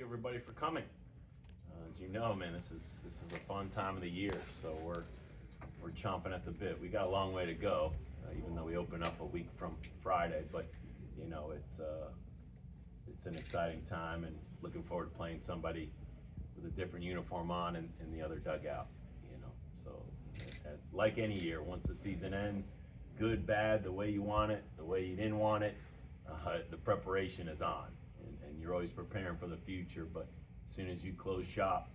you everybody for coming. As you know, man, this is a fun time of the year, so we're chomping at the bit. We got a long way to go, even though we open up a week from Friday. But you know, it's an exciting time, and looking forward to playing somebody with a different uniform on in the other dugout. You know, so as like any year, once the season ends, good, bad, the way you want it, the way you didn't want it, the preparation is on, and you're always preparing for the future. But as soon as you close shop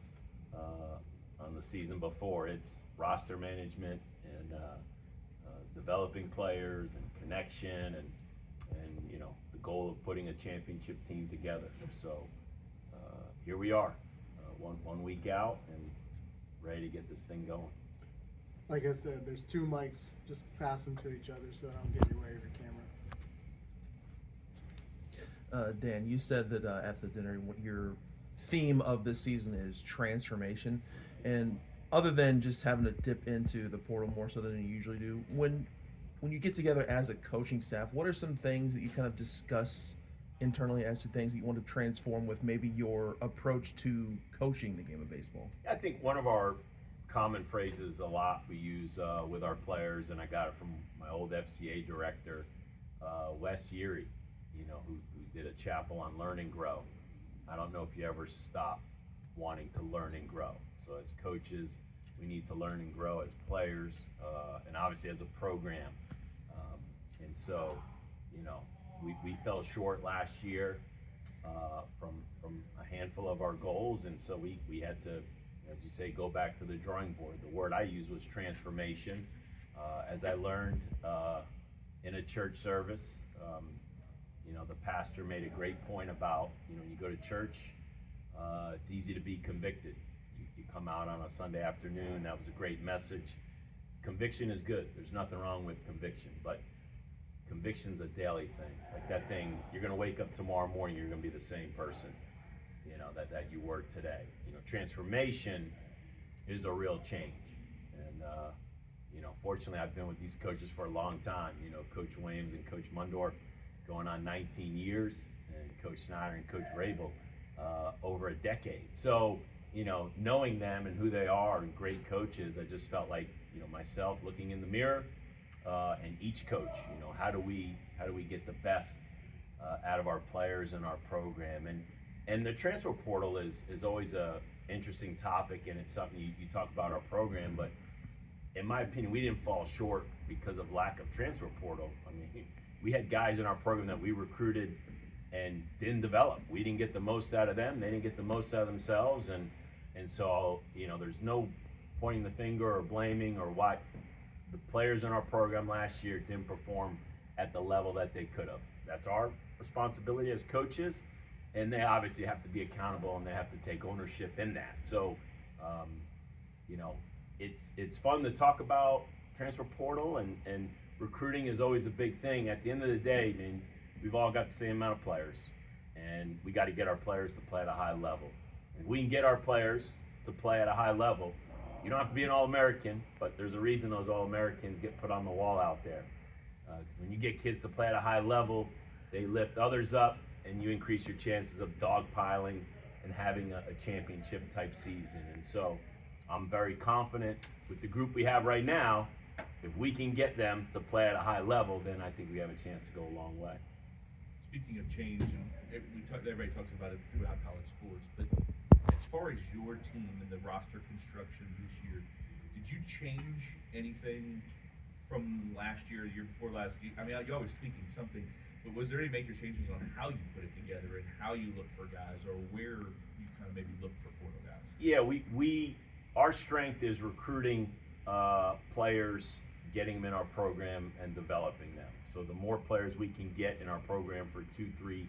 on the season before, it's roster management and developing players and connection and you know, the goal of putting a championship team together. So here we are, one week out and ready to get this thing going. Like I said, there's two mics. Just pass them to each other so I don't get in your way of your camera. Dan, you said that at the dinner, what your theme of this season is transformation, and other than just having to dip into the portal more so than you usually do, when you get together as a coaching staff, what are some things that you kind of discuss internally as to things that you want to transform with maybe your approach to coaching the game of baseball? I think one of our common phrases a lot we use with our players, and I got it from my old FCA director, Wes Yeary, you know, who did a chapel on learn and grow. I don't know if you ever stop wanting to learn and grow. So as coaches, we need to learn and grow as players, and obviously as a program. And so, you know, we fell short last year from a handful of our goals, and so we had to, as you say, go back to the drawing board. The word I used was transformation. As I learned in a church service, you know, the pastor made a great point about, you know, when you go to church, it's easy to be convicted. You come out on a Sunday afternoon, that was a great message. Conviction is good. There's nothing wrong with conviction, but conviction's a daily thing. Like that thing, you're gonna wake up tomorrow morning, you're gonna be the same person, you know, that you were today. You know, transformation is a real change. And, you know, fortunately I've been with these coaches for a long time. You know, Coach Williams and Coach Mundorf going on 19 years, and Coach Snyder and Coach Rabel over a decade. So, you know, knowing them and who they are and great coaches, I just felt like, you know, myself looking in the mirror, and each coach, you know, how do we get the best out of our players and our program? And the transfer portal is always a interesting topic, and it's something you talk about our program, but in my opinion, we didn't fall short because of lack of transfer portal. I mean, we had guys in our program that we recruited and didn't develop. We didn't get the most out of them. They didn't get the most out of themselves. And so, you know, there's no pointing the finger or blaming or what. The players in our program last year didn't perform at the level that they could have. That's our responsibility as coaches, and they obviously have to be accountable and they have to take ownership in that. So, you know, it's fun to talk about transfer portal, and recruiting is always a big thing. At the end of the day, I mean, we've all got the same amount of players, and we got to get our players to play at a high level. If we can get our players to play at a high level, you don't have to be an All-American, but there's a reason those All-Americans get put on the wall out there. Because when you get kids to play at a high level, they lift others up, and you increase your chances of dogpiling and having a championship-type season. And so I'm very confident with the group we have right now. If we can get them to play at a high level, then I think we have a chance to go a long way. Speaking of change, and everybody talks about it throughout college sports, but as far as your team and the roster construction this year, did you change anything from last year, the year before last year? I mean, you're always tweaking something, but was there any major changes on how you put it together and how you look for guys, or where you kind of maybe look for portal guys? Yeah, our strength is recruiting players, getting them in our program, and developing them. So the more players we can get in our program for 2, 3,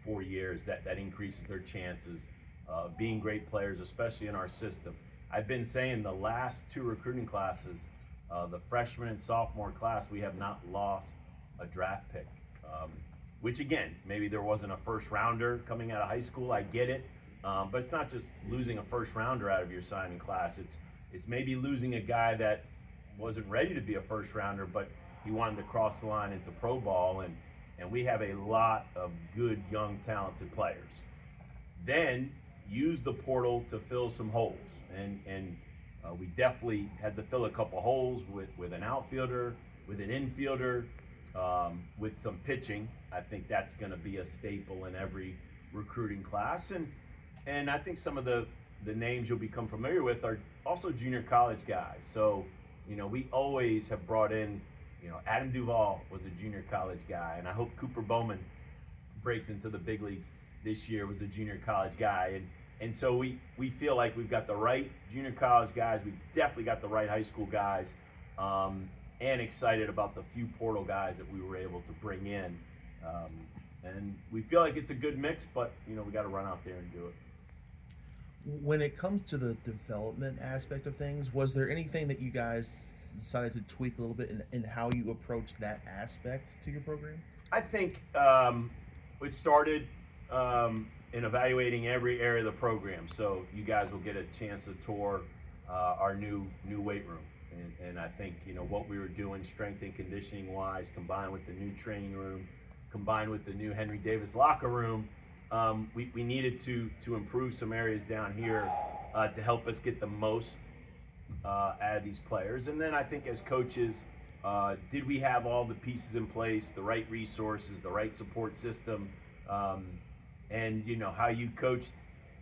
4 years, that increases their chances of being great players, especially in our system. I've been saying the last 2 recruiting classes, the freshman and sophomore class, we have not lost a draft pick. Which again, maybe there wasn't a first rounder coming out of high school, I get it. But it's not just losing a first rounder out of your signing class. It's maybe losing a guy that wasn't ready to be a first rounder, but he wanted to cross the line into pro ball, and we have a lot of good, young, talented players. Then use the portal to fill some holes, and we definitely had to fill a couple holes with an outfielder, with an infielder, with some pitching. I think that's going to be a staple in every recruiting class, and I think some of the names you'll become familiar with are also junior college guys. So, we always have brought in, Adam Duvall was a junior college guy, and I hope Cooper Bowman breaks into the big leagues this year, was a junior college guy. And so we feel like we've got the right junior college guys. We've definitely got the right high school guys, and excited about the few portal guys that we were able to bring in. And we feel like it's a good mix, but, we got to run out there and do it. When it comes to the development aspect of things, was there anything that you guys decided to tweak a little bit in how you approach that aspect to your program? I think it started in evaluating every area of the program. So you guys will get a chance to tour our new weight room. And I think, what we were doing strength and conditioning wise, combined with the new training room, combined with the new Henry Davis locker room, we needed to improve some areas down here to help us get the most out of these players. And then I think as coaches, did we have all the pieces in place, the right resources, the right support system, and how you coached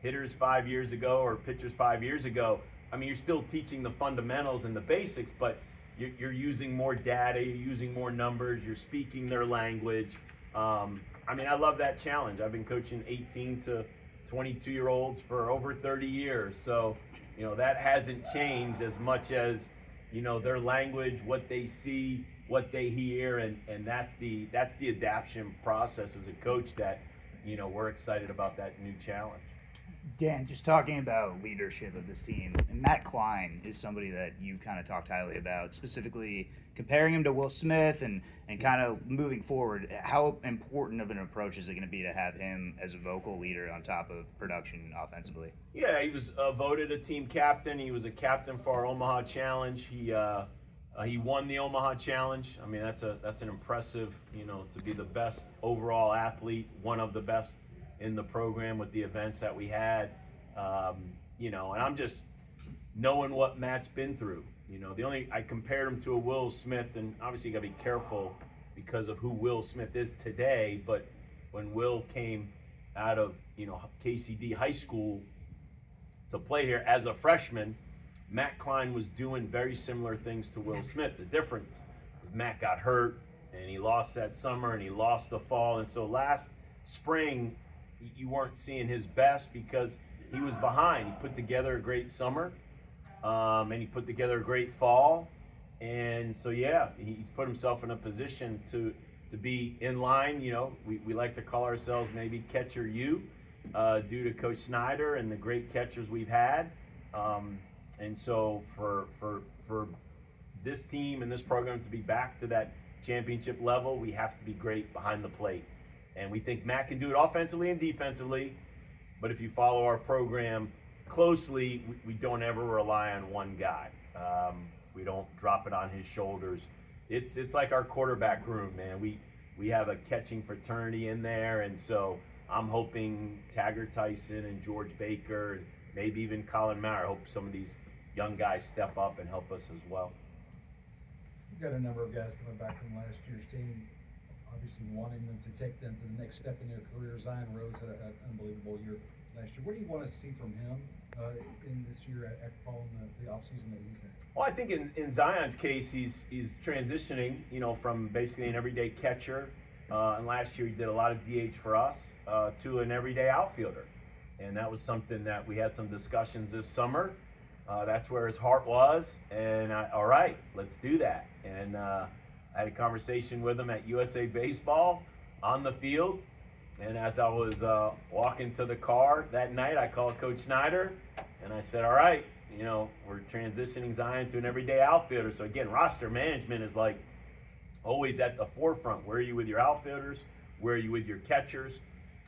hitters 5 years ago or pitchers 5 years ago. I mean, you're still teaching the fundamentals and the basics, but you're using more data, you're using more numbers, you're speaking their language. I love that challenge. I've been coaching 18 to 22-year-olds for over 30 years. So, that hasn't changed as much as, their language, what they see, what they hear, and that's the adaptation process as a coach that, we're excited about that new challenge. Dan, just talking about leadership of this team, and Matt Klein is somebody that you've kind of talked highly about, specifically comparing him to Will Smith and kind of moving forward. How important of an approach is it going to be to have him as a vocal leader on top of production offensively? Yeah, he was voted a team captain. He was a captain for our Omaha Challenge. He won the Omaha Challenge. I mean, that's an impressive, to be the best overall athlete, one of the best in the program with the events that we had, and I'm just knowing what Matt's been through. I compared him to a Will Smith, and obviously you gotta be careful because of who Will Smith is today, but when Will came out of, KCD high school to play here as a freshman, Matt Klein was doing very similar things to Will Smith. The difference is Matt got hurt, and he lost that summer, and he lost the fall, and so last spring, you weren't seeing his best because he was behind. He put together a great summer, and he put together a great fall, and so he's put himself in a position to be in line. We like to call ourselves maybe Catcher U, due to Coach Snyder and the great catchers we've had, and so for this team and this program to be back to that championship level, we have to be great behind the plate. And we think Matt can do it offensively and defensively, but if you follow our program closely, we don't ever rely on one guy. We don't drop it on his shoulders. It's like our quarterback room, man. We have a catching fraternity in there, and so I'm hoping Taggart Tyson and George Baker and maybe even Colin Maurer, I hope some of these young guys step up and help us as well. You've got a number of guys coming back from last year's team, obviously wanting them to take them to the next step in their career. Zion Rose had an unbelievable year last year. What do you want to see from him in this year after following the offseason that he's in? Well, I think in Zion's case, he's transitioning, from basically an everyday catcher, and last year he did a lot of DH for us, to an everyday outfielder. And that was something that we had some discussions this summer. That's where his heart was, and all right, let's do that. And I had a conversation with him at USA Baseball on the field, and as I was walking to the car that night, I called Coach Snyder, and I said, all right, we're transitioning Zion to an everyday outfielder. So again, roster management is like always at the forefront. Where are you with your outfielders? Where are you with your catchers?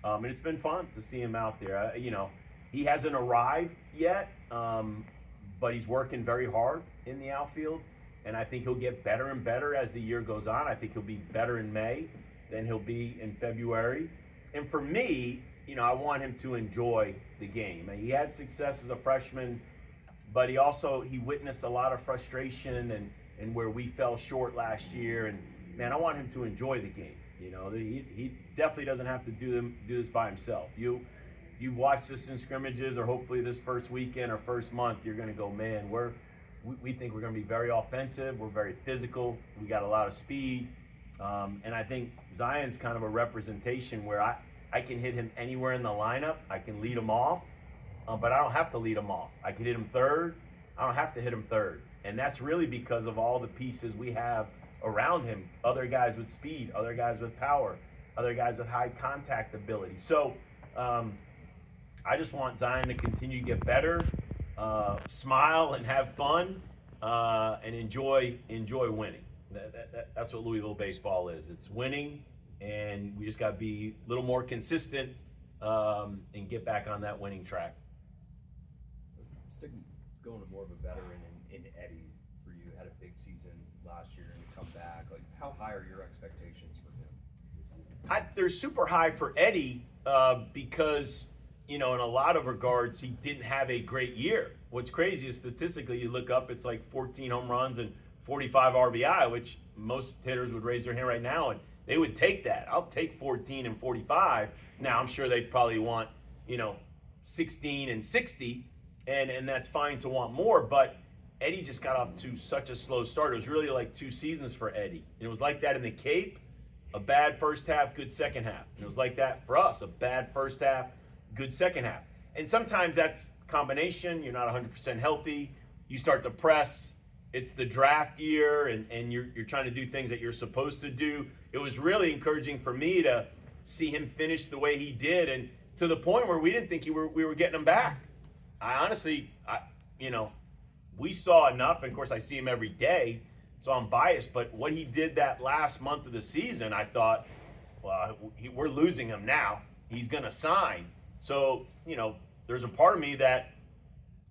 And it's been fun to see him out there. He hasn't arrived yet, but he's working very hard in the outfield, and I think he'll get better and better as the year goes on. I think he'll be better in May than he'll be in February. And for me, I want him to enjoy the game. And he had success as a freshman, but he witnessed a lot of frustration and where we fell short last year. And man, I want him to enjoy the game. You know, he definitely doesn't have to do this by himself. If you've watched us in scrimmages or hopefully this first weekend or first month, you're going to go, man, we think we're going to be very offensive. We're very physical. We got a lot of speed. And I think Zion's kind of a representation where I can hit him anywhere in the lineup. I can lead him off, but I don't have to lead him off. I can hit him third. I don't have to hit him third. And that's really because of all the pieces we have around him. Other guys with speed, other guys with power, other guys with high contact ability. So I just want Zion to continue to get better, smile and have fun, and enjoy winning. That's what Louisville baseball is. It's winning, and we just got to be a little more consistent and get back on that winning track. Going to more of a veteran in Eddie for you, had a big season last year and come back. Like, how high are your expectations for him this season? They're super high for Eddie because, you know, in a lot of regards, he didn't have a great year. What's crazy is statistically, you look up, it's like 14 home runs and 45 RBI, which most hitters would raise their hand right now, and they would take that. I'll take 14 and 45. Now, I'm sure they'd probably want, 16 and 60, and that's fine to want more, but Eddie just got off to such a slow start. It was really like 2 seasons for Eddie. And it was like that in the Cape, a bad first half, good second half. And it was like that for us, a bad first half, good second half. And sometimes that's combination. You're not 100% healthy. You start to press. It's the draft year, and you're trying to do things that you're supposed to do. It was really encouraging for me to see him finish the way he did, and to the point where we didn't think we were getting him back. I honestly, we saw enough. And of course, I see him every day, so I'm biased. But what he did that last month of the season, I thought, well, we're losing him now. He's going to sign. So, there's a part of me that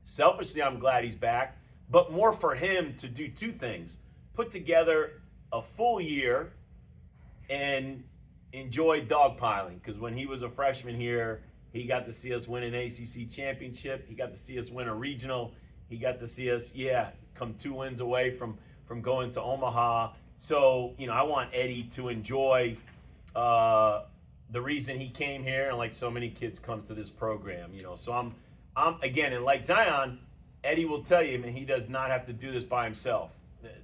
selfishly I'm glad he's back, but more for him to do 2 things. Put together a full year and enjoy dogpiling. Because when he was a freshman here, he got to see us win an ACC championship. He got to see us win a regional. He got to see us, come 2 wins away from going to Omaha. So, I want Eddie to enjoy the reason he came here, and like so many kids come to this program, So I'm again, and like Zion, Eddie will tell you, man, he does not have to do this by himself.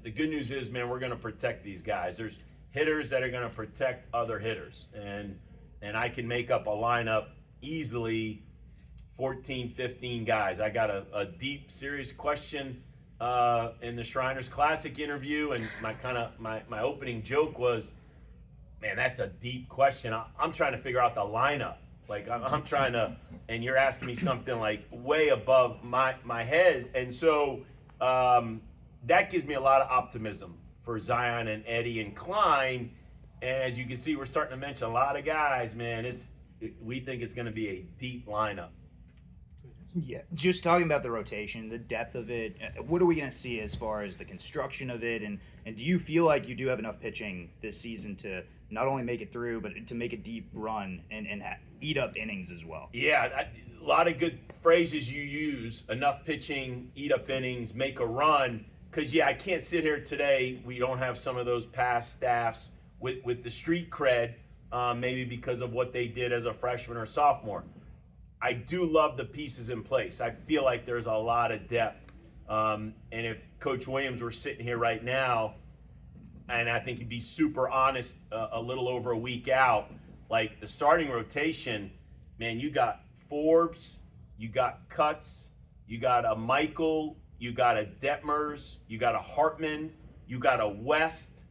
The good news is, man, we're going to protect these guys. There's hitters that are going to protect other hitters, and I can make up a lineup easily 14, 15 guys. I got a deep, serious question in the Shriners Classic interview, and my opening joke was, man, that's a deep question. I'm trying to figure out the lineup. Like, I'm trying to, and you're asking me something like way above my head. And so that gives me a lot of optimism for Zion and Eddie and Klein. And as you can see, we're starting to mention a lot of guys, man. We think it's going to be a deep lineup. Yeah, just talking about the rotation, the depth of it, what are we going to see as far as the construction of it? And do you feel like you do have enough pitching this season to not only make it through, but to make a deep run and eat up innings as well? Yeah, a lot of good phrases you use. Enough pitching, eat up innings, make a run. Because, I can't sit here today. We don't have some of those past staffs with the street cred, maybe because of what they did as a freshman or sophomore. I do love the pieces in place. I feel like there's a lot of depth. And if Coach Williams were sitting here right now, and I think he'd be super honest a little over a week out, like the starting rotation, man, you got Forbes, you got Cutts, you got a Michael, you got a Detmers, you got a Hartman, you got a West.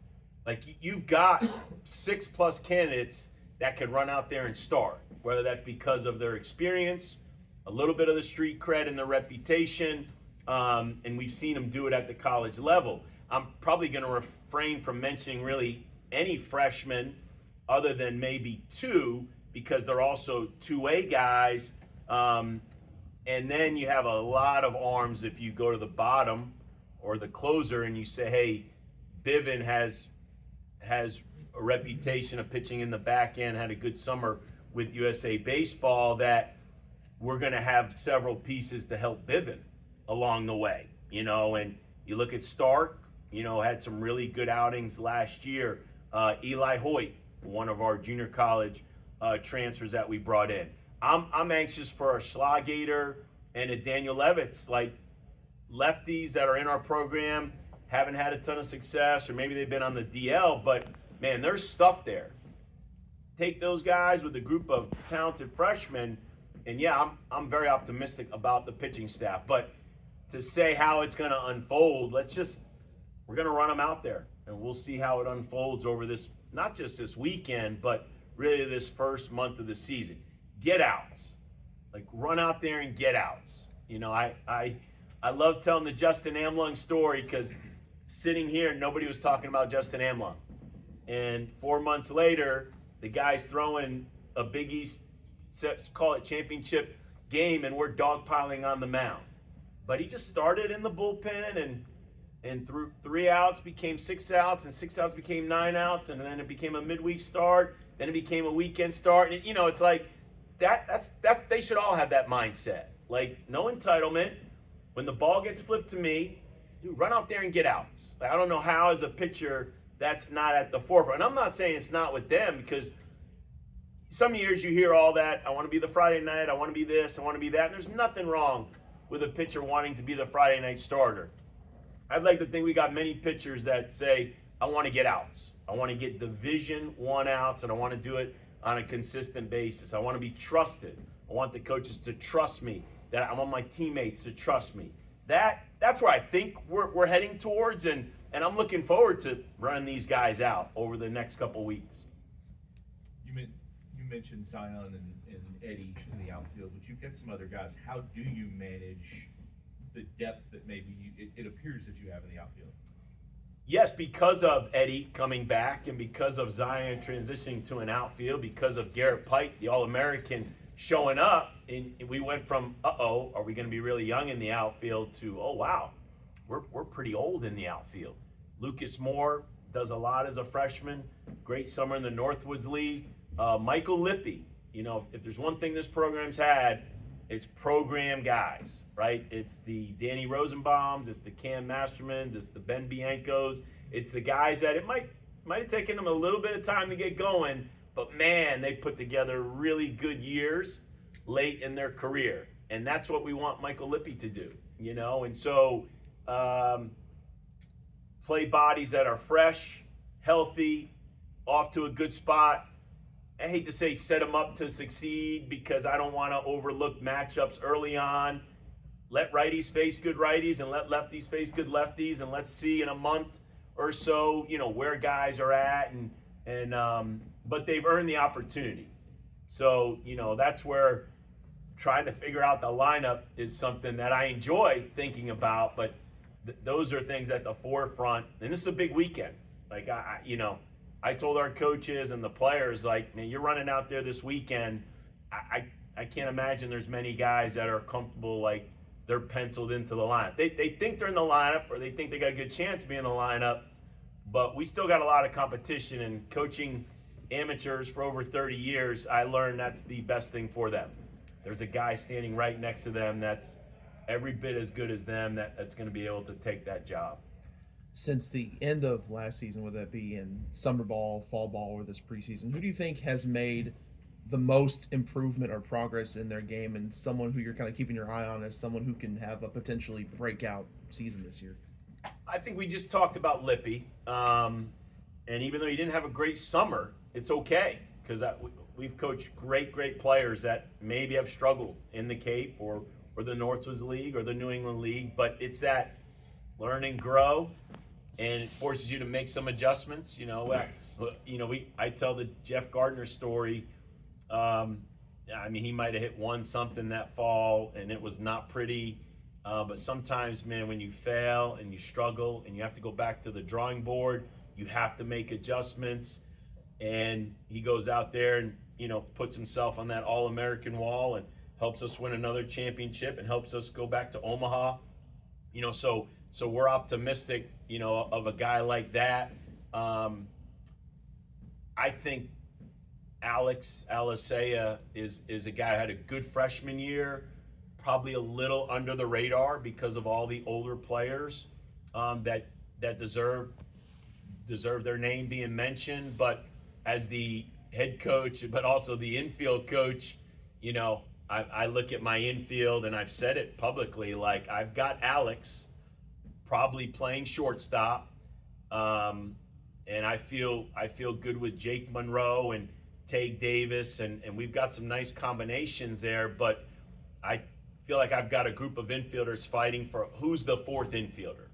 Like, you've got 6+ candidates that could run out there and start, whether that's because of their experience, a little bit of the street cred and the reputation, and we've seen them do it at the college level. I'm probably going to refrain from mentioning really any freshmen other than maybe 2, because they're also 2A guys. And then you have a lot of arms if you go to the bottom or the closer and you say, hey, Bivin has a reputation of pitching in the back end, had a good summer with USA Baseball, that we're going to have several pieces to help Bivin along the way, and you look at Stark, had some really good outings last year. Eli Hoyt, one of our junior college transfers that we brought in. I'm anxious for a Schlagater and a Daniel Levitz, like lefties that are in our program, haven't had a ton of success, or maybe they've been on the DL, but man, there's stuff there. Take those guys with a group of talented freshmen, and yeah, I'm very optimistic about the pitching staff. But to say how it's going to unfold, we're going to run them out there, and we'll see how it unfolds over this, not just this weekend, but really this first month of the season. Get outs, like run out there and get outs. I love telling the Justin Amlung story because sitting here, nobody was talking about Justin Amlung, and 4 months later, the guy's throwing a Big East, call it championship game, and we're dogpiling on the mound. But he just started in the bullpen, and through 3 outs became 6 outs, and 6 outs became 9 outs, and then it became a midweek start, then it became a weekend start. And it's like that's they should all have that mindset. Like, no entitlement. When the ball gets flipped to me, dude, run out there and get outs. Like, I don't know how as a pitcher that's not at the forefront. And I'm not saying it's not with them, because some years you hear all that, I want to be the Friday night, I want to be this, I want to be that. And there's nothing wrong with a pitcher wanting to be the Friday night starter. I'd like to think we got many pitchers that say, I want to get outs. I want to get Division I outs, and I want to do it on a consistent basis. I want to be trusted. I want the coaches to trust me, that I want my teammates to trust me. That's where I think we're heading towards, and I'm looking forward to running these guys out over the next couple weeks. You mentioned Zion and Eddie in the outfield, but you've got some other guys. How do you manage the depth that maybe it appears that you have in the outfield? Yes, because of Eddie coming back, and because of Zion transitioning to an outfield, because of Garrett Pike, the All-American, showing up, and we went from, are we going to be really young in the outfield, to, oh, wow, we're pretty old in the outfield. Lucas Moore does a lot as a freshman. Great summer in the Northwoods League. Michael Lippy, if there's one thing this program's had, it's program guys, right? It's the Danny Rosenbaums, it's the Cam Mastermans, it's the Ben Biancos, it's the guys that it might have taken them a little bit of time to get going, but man, they put together really good years late in their career. And that's what we want Michael Lippy to do, And so play bodies that are fresh, healthy, off to a good spot. I hate to say set them up to succeed, because I don't want to overlook matchups early on. Let righties face good righties and let lefties face good lefties, and let's see in a month or so, where guys are at, and but they've earned the opportunity. So, that's where trying to figure out the lineup is something that I enjoy thinking about, but those are things at the forefront. And this is a big weekend. Like, I told our coaches and the players, like, man, you're running out there this weekend. I can't imagine there's many guys that are comfortable, like, they're penciled into the lineup. They think they're in the lineup, or they think they got a good chance to be in the lineup, but we still got a lot of competition. And coaching amateurs for over 30 years, I learned that's the best thing for them. There's a guy standing right next to them that's every bit as good as them, that's going to be able to take that job. Since the end of last season, whether that be in summer ball, fall ball, or this preseason, who do you think has made the most improvement or progress in their game, and someone who you're kind of keeping your eye on as someone who can have a potentially breakout season this year? I think we just talked about Lippy, and even though he didn't have a great summer, it's okay, because we've coached great players that maybe have struggled in the Cape or the Northwoods League or the New England League, but it's that learn and grow, and it forces you to make some adjustments. I tell the Jeff Gardner story. He might have hit one something that fall, and it was not pretty. But sometimes, man, when you fail and you struggle and you have to go back to the drawing board, you have to make adjustments. And he goes out there and, puts himself on that All-American wall and helps us win another championship and helps us go back to Omaha. So we're optimistic, of a guy like that. I think Alex Alisea is a guy who had a good freshman year, probably a little under the radar because of all the older players that deserve their name being mentioned. But as the head coach, but also the infield coach, you know, I look at my infield and I've said it publicly, like I've got Alex probably playing shortstop, and I feel good with Jake Monroe and Tage Davis, and we've got some nice combinations there. But I feel like I've got a group of infielders fighting for who's the fourth infielder,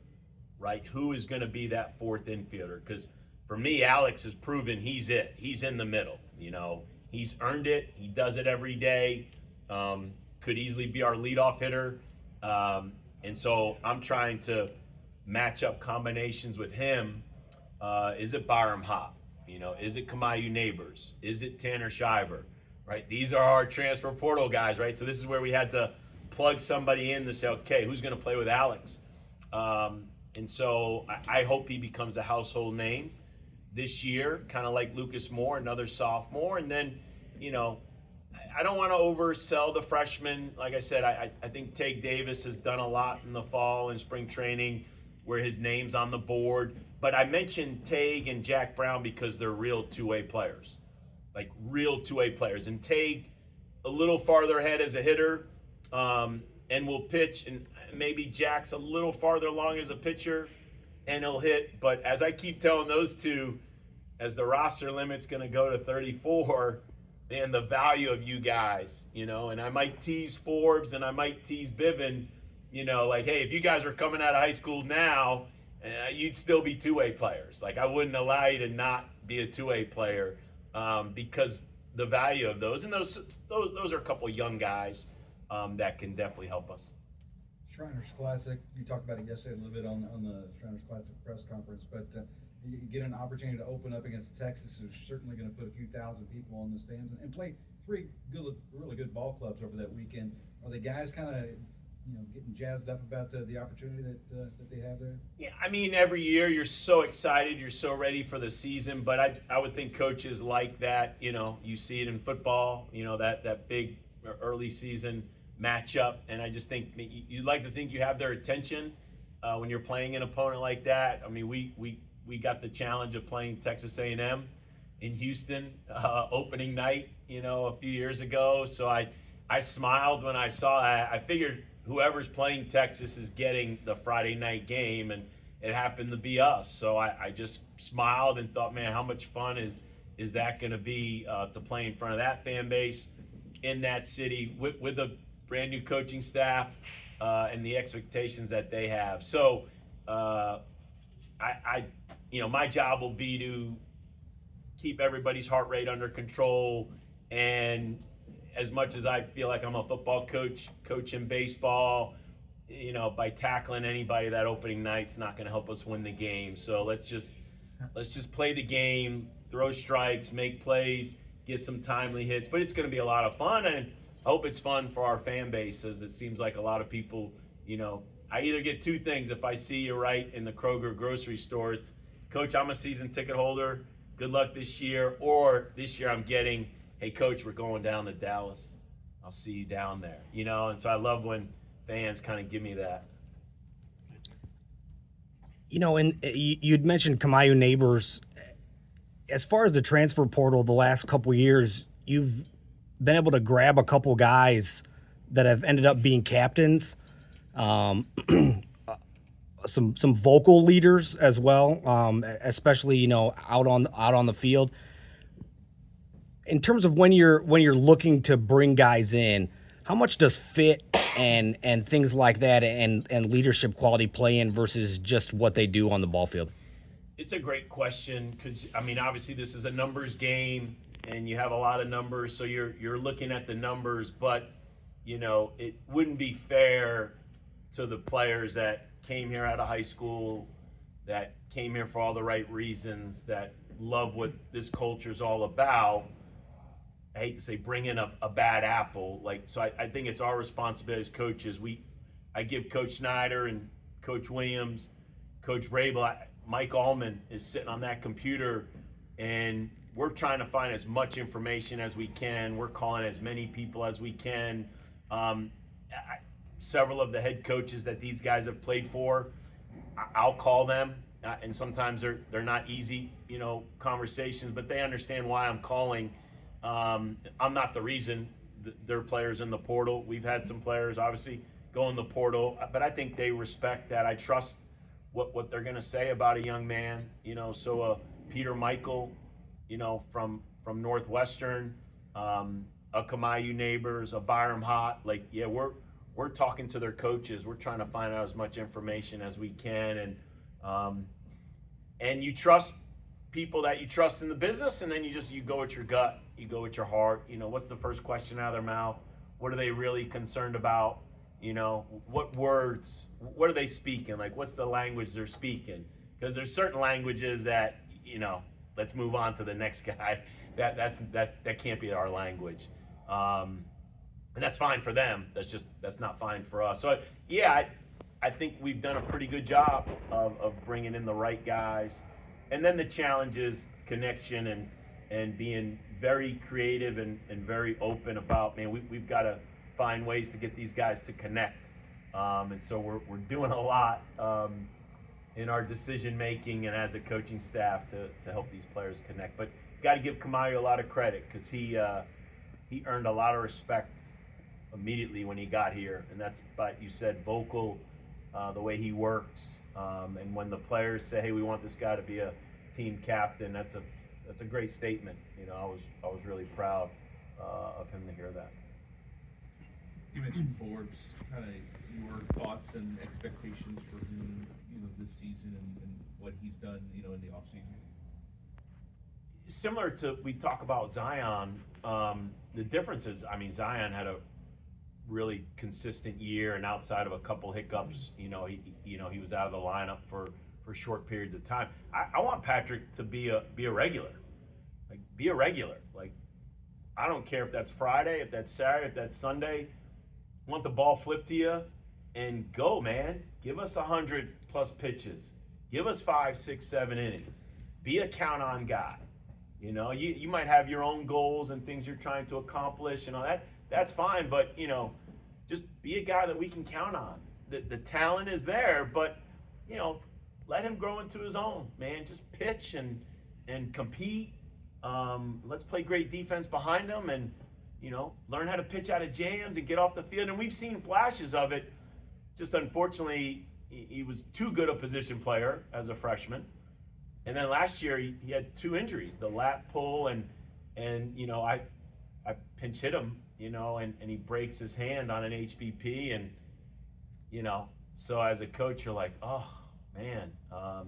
right? Who is going to be that fourth infielder? Because for me, Alex has proven he's it. He's in the middle. You know, he's earned it. He does it every day. Could easily be our leadoff hitter. And so I'm trying to match up combinations with him. Is it Byram Hop? You know, is it Kamayu Neighbors? Is it Tanner Shiver? Right? These are our transfer portal guys, right? So this is where we had to plug somebody in to say, okay, who's going to play with Alex? And so I hope he becomes a household name this year, kind of like Lucas Moore, another sophomore. And then, you know, I don't want to oversell the freshmen. Like I said, I think Tage Davis has done a lot in the fall and spring training where his name's on the board. But I mentioned Tage and Jack Brown because they're real two-way players, like real two-way players. And Tage, a little farther ahead as a hitter, and will pitch, and maybe Jack's a little farther along as a pitcher, and he'll hit. But as I keep telling those two, as the roster limit's going to go to 34, and the value of you guys, you know, and I might tease Forbes and I might tease Biven, you know, like, hey, if you guys were coming out of high school now, you'd still be two-way players. Like, I wouldn't allow you to not be a two-way player because the value of those, and those are a couple of young guys that can definitely help us. Shriners Classic, you talked about it yesterday a little bit on the Shriners Classic press conference, but you get an opportunity to open up against Texas, who's certainly going to put a few thousand people on the stands, and play three really good ball clubs over that weekend. Are the guys kind of, you know, getting jazzed up about the opportunity that they have there? Yeah, I mean, every year you're so excited, you're so ready for the season, but I would think coaches like that. You know, you see it in football, you know, that big early season matchup, and I just think you'd like to think you have their attention when you're playing an opponent like that. I mean, we got the challenge of playing Texas A&M in Houston opening night, you know, a few years ago. So I smiled when I saw that. I figured whoever's playing Texas is getting the Friday night game, and it happened to be us. So I just smiled and thought, man, how much fun is that going to be to play in front of that fan base in that city with a brand new coaching staff and the expectations that they have. So you know, my job will be to keep everybody's heart rate under control, and as much as I feel like I'm a football coach in baseball, you know, by tackling anybody that opening night's not going to help us win the game. So let's just play the game, throw strikes, make plays, get some timely hits. But it's going to be a lot of fun, and I hope it's fun for our fan base, as it seems like a lot of people, you know, I either get two things if I see you right in the Kroger grocery store. Coach, I'm a season ticket holder. Good luck this year. Or this year I'm getting, hey, Coach, we're going down to Dallas. I'll see you down there. You know, and so I love when fans kind of give me that. You know, and you'd mentioned Kamayu Neighbors. As far as the transfer portal the last couple of years, you've been able to grab a couple guys that have ended up being captains. Some vocal leaders as well, especially, you know, out on the field. In terms of when you're looking to bring guys in, how much does fit and things like that and leadership quality play in versus just what they do on the ball field? It's a great question because, I mean, obviously this is a numbers game and you have a lot of numbers, so you're looking at the numbers, but, you know, it wouldn't be fair to the players that came here out of high school, that came here for all the right reasons, that love what this culture is all about. I hate to say bring in a bad apple. Like, so I think it's our responsibility as coaches. I give Coach Snyder and Coach Williams, Coach Vrabel, Mike Allman is sitting on that computer, and we're trying to find as much information as we can. We're calling as many people as we can. Several of the head coaches that these guys have played for, I'll call them, and sometimes they're not easy, conversations, but they understand why I'm calling. I'm not the reason they're players in the portal. We've had some players obviously go in the portal, but I think they respect that. I trust what they're going to say about a young man, so Peter Michael, from Northwestern, a Kamayu Neighbors, a Byram Hott, we're talking to their coaches. We're trying to find out as much information as we can, and you trust people that you trust in the business, and then you go with your gut, you go with your heart. What's the first question out of their mouth? What are they really concerned about? What words? What are they speaking? What's the language they're speaking? Because there's certain languages that let's move on to the next guy. That can't be our language. And that's fine for them. That's not fine for us. So yeah, I think we've done a pretty good job of bringing in the right guys. And then the challenge is connection and being very creative and very open about, man, we've got to find ways to get these guys to connect. And so we're doing a lot in our decision making and as a coaching staff to help these players connect. But got to give Kamayu a lot of credit because he earned a lot of respect immediately when he got here, and that's, but you said vocal, the way he works, and when the players say, hey, we want this guy to be a team captain, that's a great statement. I was really proud of him to hear that. You mentioned Forbes, kind of your thoughts and expectations for him, this season and what he's done, in the offseason. Similar to, we talk about Zion, the difference is, Zion had a really consistent year, and outside of a couple hiccups, he was out of the lineup for short periods of time. I want Patrick to be a regular, be a regular. I don't care if that's Friday, if that's Saturday, if that's Sunday. I want the ball flipped to you and go, man. Give us 100+ pitches. Give us 5, 6, 7 innings. Be a count on guy. You might have your own goals and things you're trying to accomplish and all that. That's fine, but just be a guy that we can count on. The talent is there, but let him grow into his own, man. Just pitch and compete. Let's play great defense behind him, and learn how to pitch out of jams and get off the field. And we've seen flashes of it. Just unfortunately, he was too good a position player as a freshman. And then last year he had 2 injuries, the lat pull and I pinch hit him, and he breaks his hand on an HBP, and so as a coach you're like, oh man. So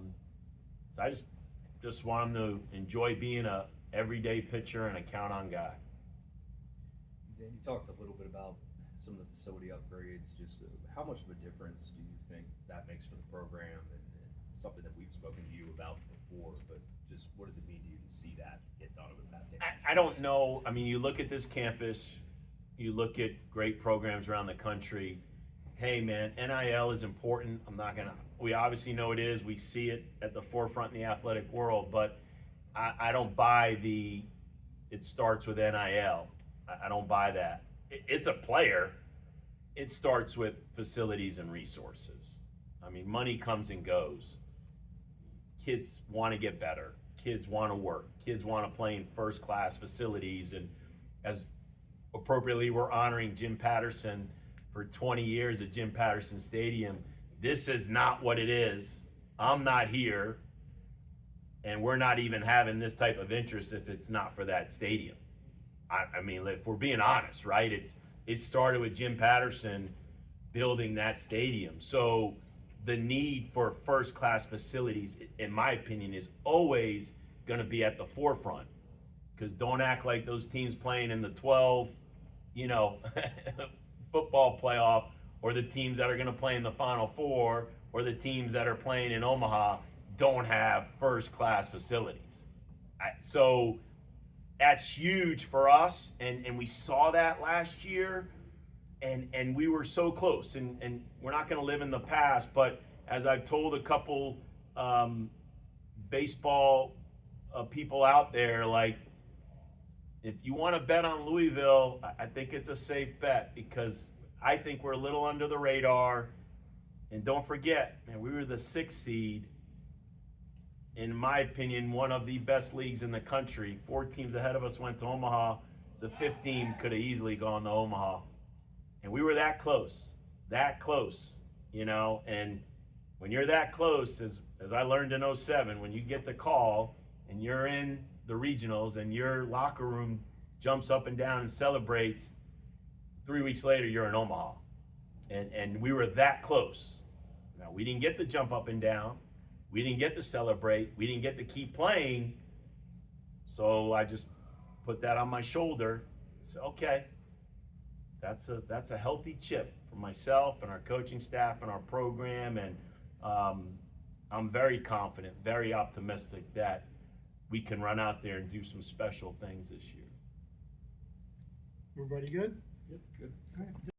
I just want him to enjoy being a everyday pitcher and a count on guy. Dan, you talked a little bit about some of the facility upgrades. Just how much of a difference do you think that makes for the program, and something that we've spoken to you about before, but just what does it mean to you to see that get done over the past 8 months? I don't know. You look at this campus, you look at great programs around the country. Hey man, NIL is important. We obviously know it is. We see it at the forefront in the athletic world, but I don't buy it starts with NIL. I don't buy that. It's a player. It starts with facilities and resources. Money comes and goes. Kids want to get better. Kids want to work. Kids want to play in first-class facilities. And as appropriately, we're honoring Jim Patterson for 20 years at Jim Patterson Stadium. This is not what it is. I'm not here, and we're not even having this type of interest if it's not for that stadium. If we're being honest, right? It started with Jim Patterson building that stadium. So the need for first-class facilities, in my opinion, is always going to be at the forefront. Because don't act like those teams playing in the 12, football playoff, or the teams that are going to play in the Final Four, or the teams that are playing in Omaha don't have first-class facilities. So that's huge for us, and we saw that last year. And we were so close, and we're not going to live in the past, but as I've told a couple baseball people out there, like, if you want to bet on Louisville, I think it's a safe bet because I think we're a little under the radar. And don't forget, man, we were the 6th seed. In my opinion, one of the best leagues in the country. 4 teams ahead of us went to Omaha. The 5th team could have easily gone to Omaha. And we were that close, you know. And when you're that close, as I learned in 07, when you get the call and you're in the regionals and your locker room jumps up and down and celebrates, 3 weeks later you're in Omaha. And we were that close. Now, we didn't get to jump up and down. We didn't get to celebrate. We didn't get to keep playing. So I just put that on my shoulder and said, okay, that's a healthy chip for myself and our coaching staff and our program. And I'm very confident, very optimistic that we can run out there and do some special things this year. Everybody good? Yep, good.